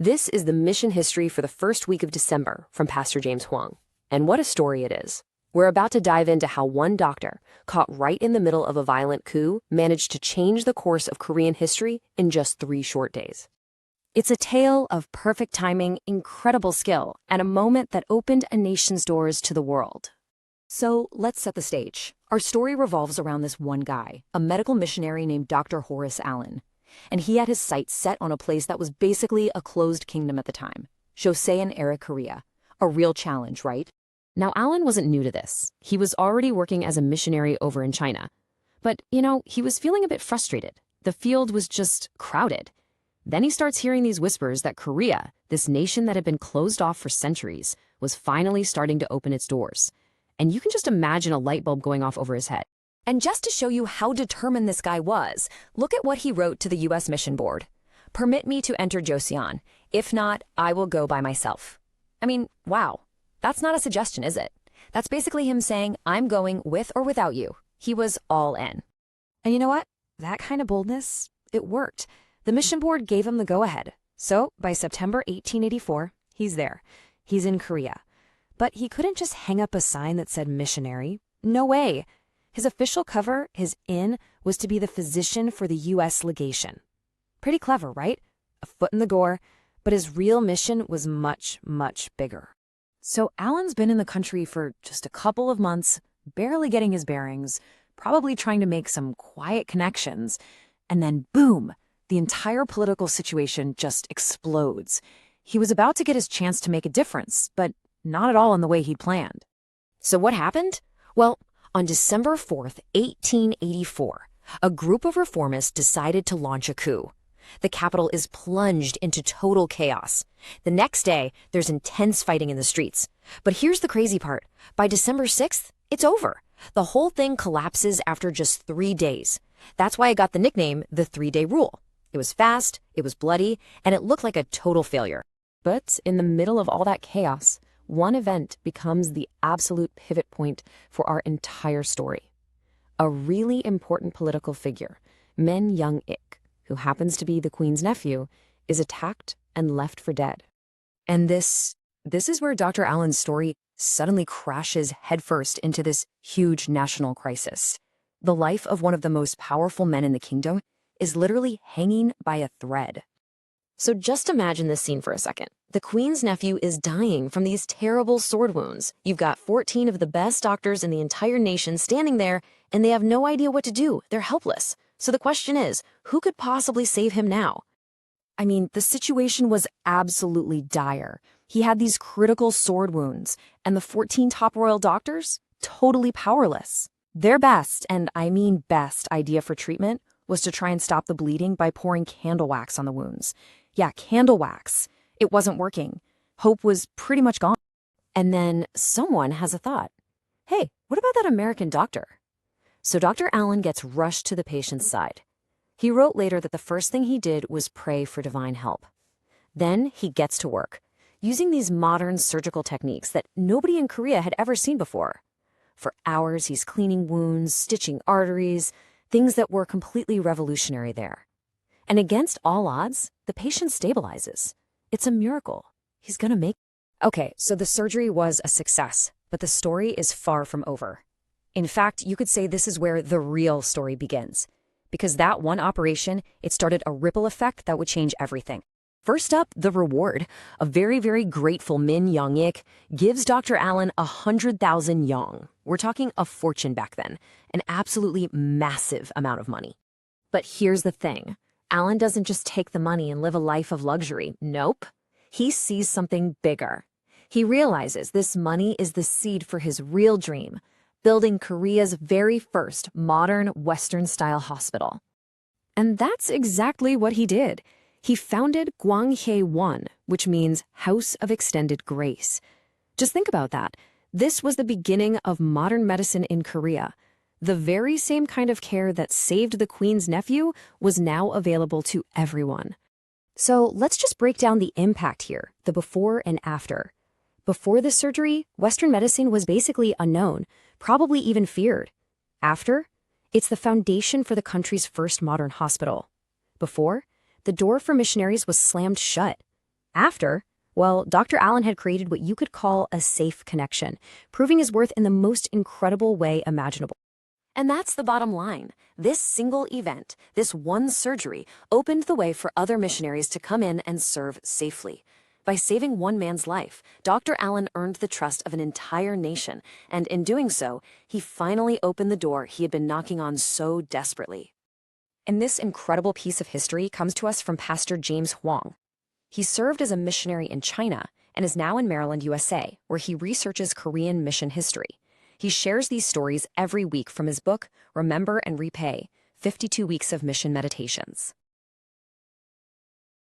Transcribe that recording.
This is the mission history for the first week of December from Pastor James Huang. And what a story it is. We're about to dive into how one doctor, caught right in the middle of a violent coup, managed to change the course of Korean history in just 3 short days. It's a tale of perfect timing, incredible skill, and a moment that opened a nation's doors to the world. So let's set the stage. Our story revolves around this one guy, a medical missionary named Dr. Horace Allen. And he had his sights set on a place that was basically a closed kingdom at the time, Joseon-era Korea. A real challenge, right? Now, Allen wasn't new to this. He was already working as a missionary over in China. But, he was feeling a bit frustrated. The field was just crowded. Then he starts hearing these whispers that Korea, this nation that had been closed off for centuries, was finally starting to open its doors. And you can just imagine a light bulb going off over his head. And just to show you how determined this guy was, look at what he wrote to the U.S. Mission Board. "Permit me to enter Joseon. If not, I will go by myself." I mean, wow. That's not a suggestion, is it? That's basically him saying, I'm going with or without you. He was all in. And you know what? That kind of boldness, it worked. The Mission Board gave him the go-ahead. So by September 1884, he's there. He's in Korea. But he couldn't just hang up a sign that said missionary. No way. His official cover, his in, was to be the physician for the U.S. legation. Pretty clever, right? A foot in the door, but his real mission was much, much bigger. So Allen's been in the country for just a couple of months, barely getting his bearings, probably trying to make some quiet connections, and then boom, the entire political situation just explodes. He was about to get his chance to make a difference, but not at all in the way he'd planned. So what happened? Well, on December 4th, 1884, a group of reformists decided to launch a coup. The capital is plunged into total chaos. The next day, there's intense fighting in the streets. But here's the crazy part. By December 6th, it's over. The whole thing collapses after just 3 days. That's why it got the nickname the 3-day rule. It was fast, it was bloody, and it looked like a total failure. But in the middle of all that chaos, one event becomes the absolute pivot point for our entire story. A really important political figure, Min Young-ik, who happens to be the Queen's nephew, is attacked and left for dead. And this is where Dr. Allen's story suddenly crashes headfirst into this huge national crisis. The life of one of the most powerful men in the kingdom is literally hanging by a thread. So just imagine this scene for a second. The Queen's nephew is dying from these terrible sword wounds. You've got 14 of the best doctors in the entire nation standing there, and they have no idea what to do. They're helpless. So the question is, who could possibly save him now? I mean, the situation was absolutely dire. He had these critical sword wounds, and the 14 top royal doctors, totally powerless. Their best, and I mean best, idea for treatment was to try and stop the bleeding by pouring candle wax on the wounds. Yeah, candle wax. It wasn't working. Hope was pretty much gone. And then someone has a thought. Hey, what about that American doctor? So Dr. Allen gets rushed to the patient's side. He wrote later that the first thing he did was pray for divine help. Then he gets to work, using these modern surgical techniques that nobody in Korea had ever seen before. For hours, he's cleaning wounds, stitching arteries, things that were completely revolutionary there. And against all odds, the patient stabilizes. It's a miracle. He's gonna make it. Okay, so the surgery was a success, but the story is far from over. In fact, you could say this is where the real story begins. Because that one operation, it started a ripple effect that would change everything. First up, the reward. A very, very grateful Min Young-ik gives Dr. Allen 100,000 yong. We're talking a fortune back then, an absolutely massive amount of money. But here's the thing. Allen doesn't just take the money and live a life of luxury. Nope. He sees something bigger. He realizes this money is the seed for his real dream, building Korea's very first modern Western-style hospital. And that's exactly what he did. He founded Gwanghae-won, which means House of Extended Grace. Just think about that. This was the beginning of modern medicine in Korea. The very same kind of care that saved the Queen's nephew was now available to everyone. So let's just break down the impact here, the before and after. Before the surgery, Western medicine was basically unknown, probably even feared. After, it's the foundation for the country's first modern hospital. Before, the door for missionaries was slammed shut. After, well, Dr. Allen had created what you could call a safe connection, proving his worth in the most incredible way imaginable. And that's the bottom line. This single event, this one surgery, opened the way for other missionaries to come in and serve safely. By saving one man's life, Dr. Allen earned the trust of an entire nation, and in doing so, he finally opened the door he had been knocking on so desperately. And this incredible piece of history comes to us from Pastor James Huang. He served as a missionary in China and is now in Maryland, USA, where he researches Korean mission history. He shares these stories every week from his book, Remember and Repay, 52 Weeks of Mission Meditations.